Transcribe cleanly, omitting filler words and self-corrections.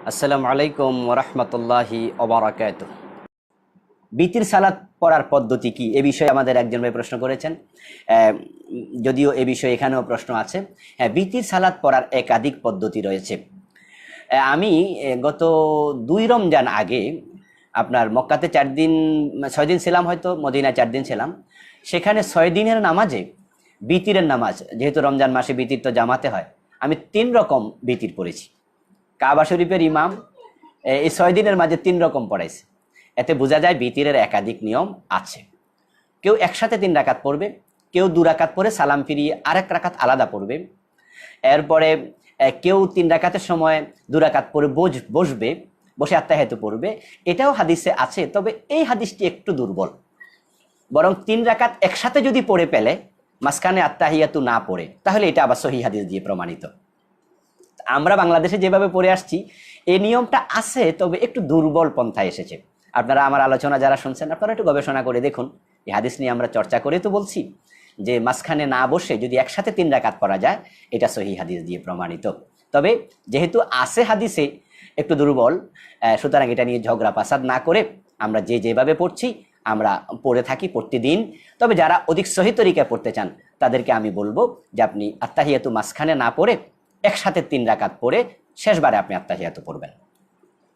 আসসালামু আলাইকুম ওরহমতুল্লাহি ওবারাকাতুহ। বিতির সালাত পড়ার পদ্ধতি কি, এ বিষয়ে আমাদের একজন ভাই প্রশ্ন করেছেন। আহ, যদিও এ বিষয়ে এখানেও প্রশ্ন আছে। হ্যাঁ, বিতির সালাত পড়ার একাধিক পদ্ধতি রয়েছে। আমি গত 2 রমজান আগে আপনার মক্কাতে 4 দিন 6 দিন ছিলাম, হয়তো মদিনায় 4 দিন ছিলাম। সেখানে 6 দিনের নামাজে বিতিরের নামাজ, যেহেতু রমজান মাসে বিতির তো জামাতে হয়, আমি 3 রকম বিতির পড়েছি। কাবা শরীফের ইমাম এই 6 দিনের মাঝে 3 রকম পড়াইছে। এতে বোঝা যায় বিতিরের একাধিক নিয়ম আছে। কেউ একসাথে 3 রাকাত পড়বে, কেউ 2 রাকাত পরে সালাম ফিরিয়ে আরেক রাকাত আলাদা পড়বে। এরপরে কেউ 3 রাকাতের সময় 2 রাকাত পরে বসবে, বসে আত্তাহিয়াতু পড়বে। এটাও হাদিসে আছে, তবে এই হাদিসটি একটু দুর্বল। বরং 3 রাকাত একসাথে যদি পড়ে পেলে মাঝখানে আত্তাহিয়াতু না পড়ে, তাহলে এটা আবার সহিহ হাদিস দিয়ে প্রমাণিত। আমরা বাংলাদেশে যেভাবে পড়ে আসছি এই নিয়মটা আছে, তবে একটু দুর্বল পন্থায় এসেছে। আপনারা আমার আলোচনা যারা শুনছেন, আপনারা একটু গবেষণা করে দেখুন। এই হাদিস নিয়ে আমরা চর্চা করে তো বলছি যে মাঝখানে না বসে যদি একসাথে 3 রাকাত পড়া যায়, এটা সহিহ হাদিস দিয়ে প্রমাণিত। তবে যেহেতু আছে হাদিসে একটু দুর্বল, সুতরাং এটা নিয়ে ঝগড়া ফাসাদ না করে আমরা যেভাবে পড়ছি আমরা পড়ে থাকি প্রতিদিন। তবে যারা অধিক সহি তরিকায় পড়তে চান তাদেরকে আমি বলবো যে আপনি আত্তাহিয়াতু মাঝখানে না পড়ে একসাথে 3 রাকাত পড়ে শেষবারে আপনি আত্তাহিয়াতু পড়বেন।